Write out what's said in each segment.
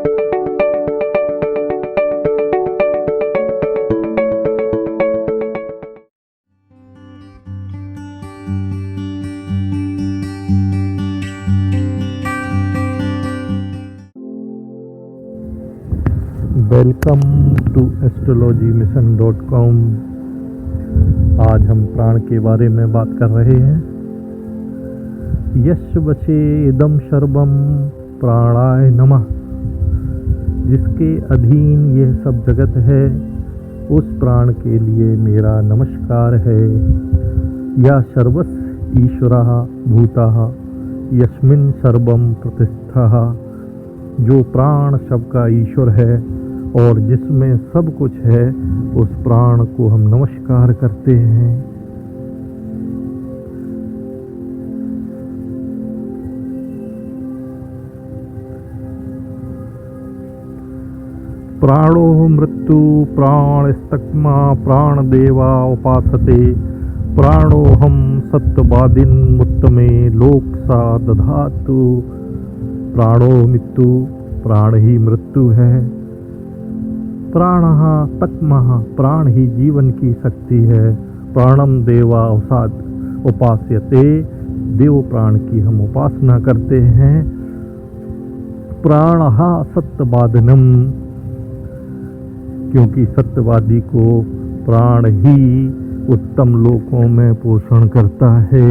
Welcome to astrologymission.com। आज हम प्राण के बारे में बात कर रहे हैं। यश वशे इदम सर्वम प्राणाय नमः। जिसके अधीन यह सब जगत है, उस प्राण के लिए मेरा नमस्कार है। या सर्वस्य ईश्वरः भूतः यस्मिन् सर्वम प्रतिष्ठः। जो प्राण सबका ईश्वर है और जिसमें सब कुछ है, उस प्राण को हम नमस्कार करते हैं। प्राणो मृत्यु प्राणस्तक्मा प्राणदेवा उपासते। प्राणोहम सत्यवादिन मुत्तमे लोकसा दधातु। प्राणो मृत्यु, प्राण ही मृत्यु है। प्राणः तक्मः, प्राण ही जीवन की शक्ति है। प्राणम देवा उपास्यते, देव प्राण की हम उपासना करते हैं। प्राणः सत्यवादिनम, क्योंकि सत्यवादी को प्राण ही उत्तम लोकों में पोषण करता है।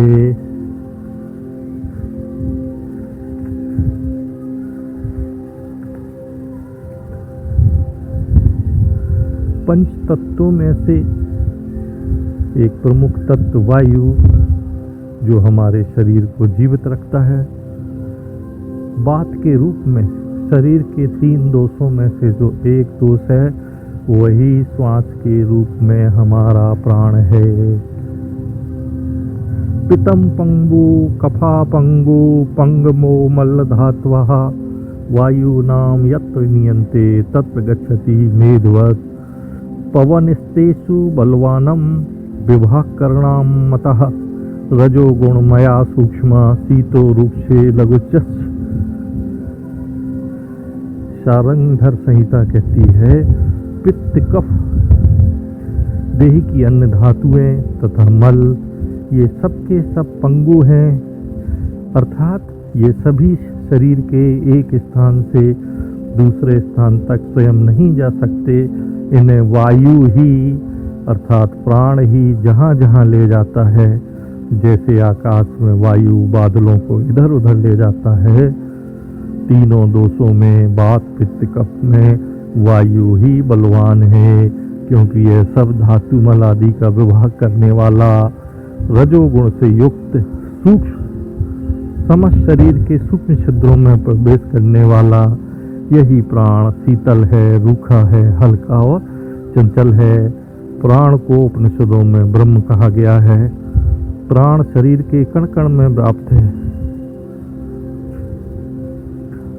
पंच तत्वों में से एक प्रमुख तत्व वायु, जो हमारे शरीर को जीवित रखता है। बात के रूप में शरीर के 3 दोषों में से जो एक दोष है, वही श्वास के रूप में हमारा प्राण है। पितम पंगु कफा पंगु पंगमो मल्ल धात्वः। वायु नाम यत्र नियन्ते तत्र गच्छति मेधवत्। पवनस्तेषु बलवानम विभाकरणाम मतः। रजोगुणमया सूक्ष्म शीतो रूक्षे लघुच्च। शारंगधर संहिता कहती है, पित्त कफ देह की अन्य धातुएं तथा मल, ये सब के सब पंगु हैं, अर्थात ये सभी शरीर के एक स्थान से दूसरे स्थान तक स्वयं नहीं जा सकते। इन्हें वायु ही अर्थात प्राण ही जहाँ जहाँ ले जाता है। जैसे आकाश में वायु बादलों को इधर उधर ले जाता है, तीनों दोषों में वात पित्त कफ में वायु ही बलवान है, क्योंकि यह सब धातु मल आदि का विभाग करने वाला, रजोगुण से युक्त सूक्ष्म समस्त शरीर के सूक्ष्म छिद्रों में प्रवेश करने वाला यही प्राण शीतल है, रूखा है, हल्का और चंचल है। प्राण को उपनिषदों में ब्रह्म कहा गया है। प्राण शरीर के कण कण में व्याप्त है।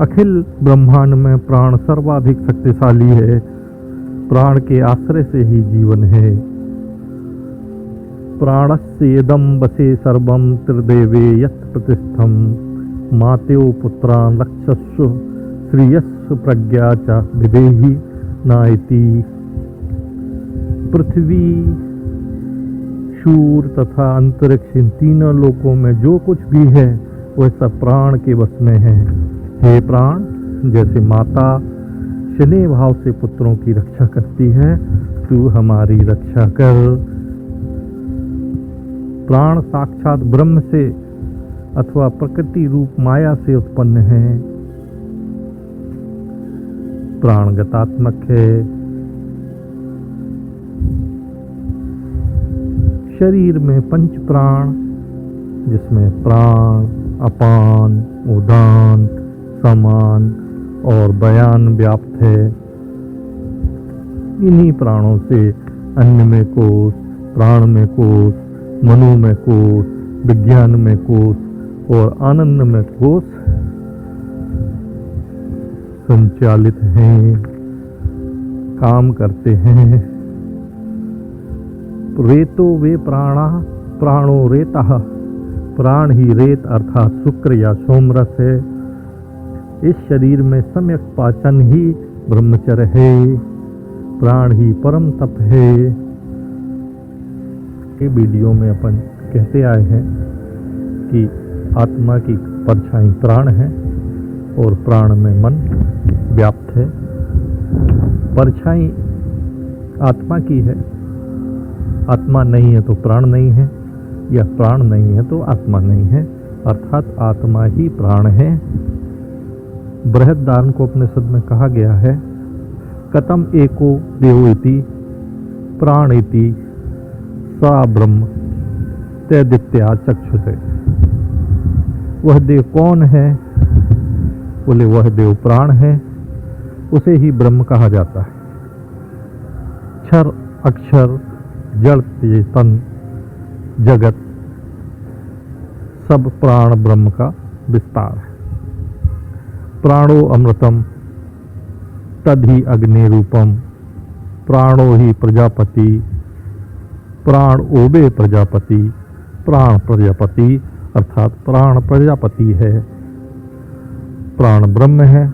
अखिल ब्रह्मांड में प्राण सर्वाधिक शक्तिशाली है। प्राण के आश्रय से ही जीवन है। प्राणस्य इदं वशे सर्वं त्रिदेवे यत् प्रतिष्ठं। मात्यो पुत्रान् रक्षस्व श्रियस्व प्रज्ञा च विदेहि नायति। पृथ्वी, शूर तथा अंतरिक्ष, इन तीनों लोकों में जो कुछ भी है वह सब प्राण के वश में है। हे प्राण, जैसे माता स्नेह भाव से पुत्रों की रक्षा करती है, तू हमारी रक्षा कर। प्राण साक्षात ब्रह्म से अथवा प्रकृति रूप माया से उत्पन्न है। प्राण गतात्मक है। शरीर में पंच प्राण, जिसमें प्राण, अपान, उदान, समान और बयान व्याप्त है। इन्हीं प्राणों से अन्न में कोश, प्राण में कोश, मनो में कोश, विज्ञान में कोश और आनंद में कोश संचालित हैं, काम करते हैं। रेतो वे प्राणा प्राणो रेतः। प्राण ही रेत अर्थात शुक्र या सोमरस है। इस शरीर में सम्यक पाचन ही ब्रह्मचर्य है, प्राण ही परम तप है। ये वीडियो में अपन कहते आए हैं कि आत्मा की परछाई प्राण है और प्राण में मन व्याप्त है। परछाई आत्मा की है, आत्मा नहीं है तो प्राण नहीं है, या प्राण नहीं है तो आत्मा नहीं है, अर्थात आत्मा ही प्राण है। बृहदारण्यकोपनिषद में कहा गया है, कथम एको देव इति प्राण इति सा ब्रह्म तैदित्या चक्षुषे। वह देव कौन है? बोले वह देव प्राण है, उसे ही ब्रह्म कहा जाता है। क्षर अक्षर जड़ चेतन जगत सब प्राण ब्रह्म का विस्तार है। प्राणो अमृतम तद्धि अग्नि रूपम, प्राणो ही प्रजापति, प्राण ओबे प्रजापति, प्राण प्रजापति, अर्थात प्राण प्रजापति है, प्राण ब्रह्म है।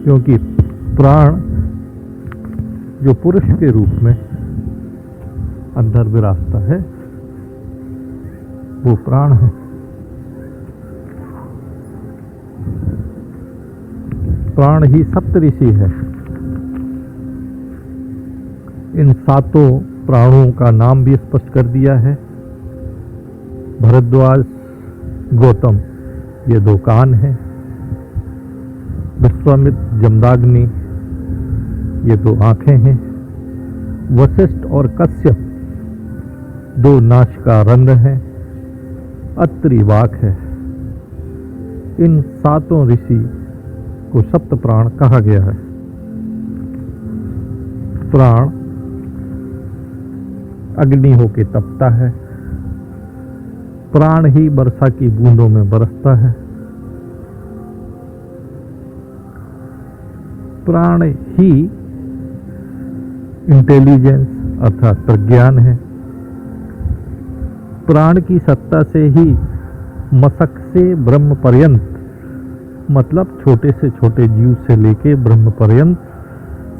क्योंकि प्राण जो पुरुष के रूप में अंदर विराजता है वो प्राण है। प्राण ही सप्तऋषि है। इन सातों प्राणों का नाम भी स्पष्ट कर दिया है। भरद्वाज गौतम ये दो कान हैं, विश्वामित्र जमदाग्नि ये दो आंखें हैं, वशिष्ठ और कश्यप दो नासिका रंध्र हैं, अत्रि वाक है। इन सातों ऋषि को सप्त प्राण कहा गया है। प्राण अग्नि होके तपता है, प्राण ही वर्षा की बूंदों में बरसता है, प्राण ही इंटेलिजेंस अर्थात प्रज्ञान है। प्राण की सत्ता से ही मशक से ब्रह्म पर्यंत, मतलब छोटे से छोटे जीव से लेके ब्रह्म पर्यंत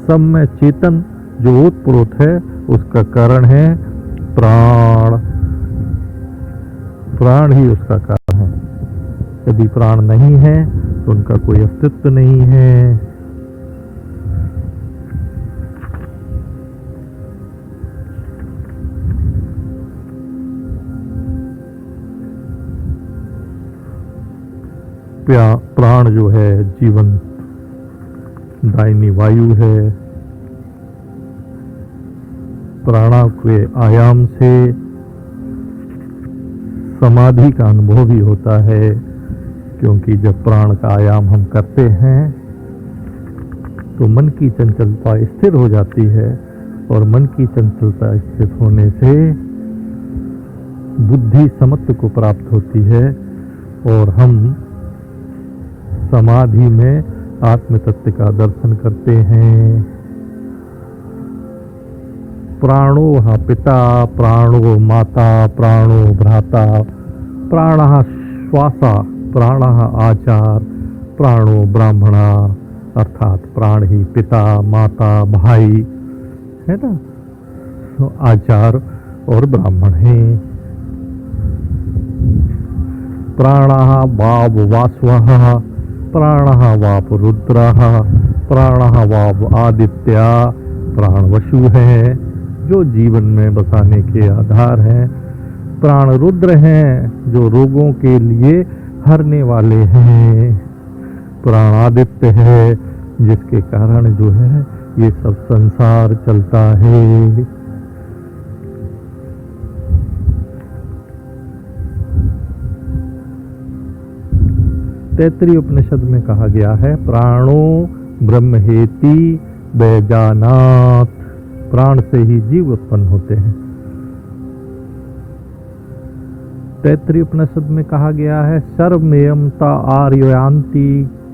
सब में चेतन जो ओतप्रोत है उसका कारण है प्राण। प्राण ही उसका कारण है। यदि प्राण नहीं है तो उनका कोई अस्तित्व नहीं है। प्राण जो है जीवन दायिनी वायु है। प्राणों के आयाम से समाधि का अनुभव भी होता है, क्योंकि जब प्राण का आयाम हम करते हैं तो मन की चंचलता स्थिर हो जाती है, और मन की चंचलता स्थिर होने से बुद्धि समत्व को प्राप्त होती है और हम समाधि में आत्म तत्व का दर्शन करते हैं। प्राणो हा पिता, प्राणो माता, प्राणो भ्राता, प्राणः श्वासा, प्राणः आचार, प्राणो ब्राह्मणा, अर्थात प्राण ही पिता माता भाई है ना, आचार और ब्राह्मण है। प्राणः वाव वास्वः, प्राणः वाप रुद्रः, प्राणः वाव आदित्या, प्राण वशु है जो जीवन में बसाने के आधार हैं। प्राण रुद्र हैं जो रोगों के लिए हरने वाले हैं। प्राण आदित्य है जिसके कारण जो है ये सब संसार चलता है। तैत्तिरीय उपनिषद में कहा गया है, प्राणो ब्रह्महेति वैजानात, प्राण से ही जीव उत्पन्न होते हैं। तैत्तिरीय उपनिषद में कहा गया है, सर्वमेयमता आर्ययांति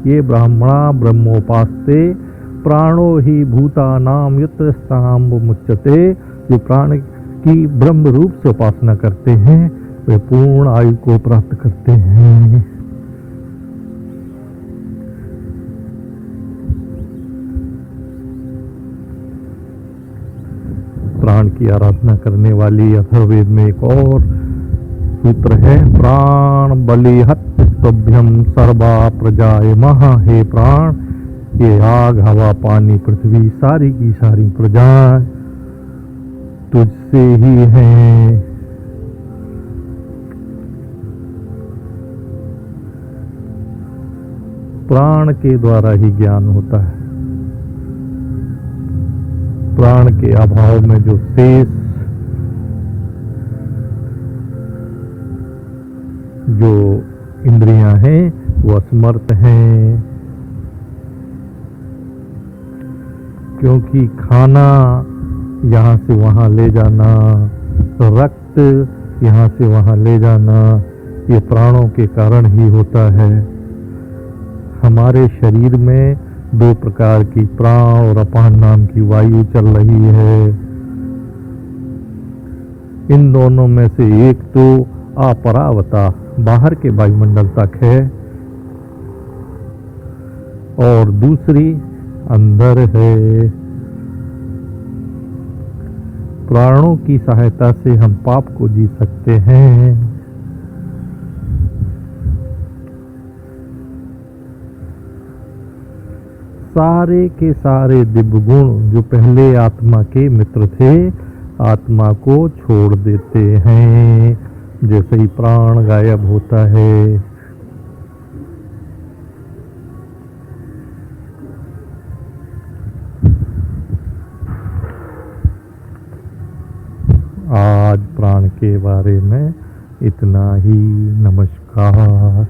ये ब्राह्मणा ब्रह्मोपास्ते, प्राणो ही भूतानाम युतस्ताम मुच्यते। जो प्राण की ब्रह्म रूप से उपासना करते हैं वे पूर्ण आयु को प्राप्त करते हैं। प्राण की आराधना करने वाली। अथर्ववेद में एक और सूत्र है, प्राण बलिहत स्तभ्यम सर्वा प्रजाए महा। हे प्राण, ये आग, हवा, पानी, पृथ्वी, सारी की सारी प्रजाएं तुझसे ही हैं। प्राण के द्वारा ही ज्ञान होता है। प्राण के अभाव में जो शेष जो इंद्रियां हैं वो असमर्थ हैं, क्योंकि खाना यहाँ से वहाँ ले जाना, रक्त यहाँ से वहाँ ले जाना, ये प्राणों के कारण ही होता है। हमारे शरीर में दो प्रकार की प्राण और अपान नाम की वायु चल रही है। इन दोनों में से एक तो अपरावता बाहर के वायुमंडल तक है और दूसरी अंदर है। प्राणों की सहायता से हम पाप को जी सकते हैं। सारे के सारे दिव्य गुण जो पहले आत्मा के मित्र थे, आत्मा को छोड़ देते हैं जैसे ही प्राण गायब होता है। आज प्राण के बारे में इतना ही। नमस्कार।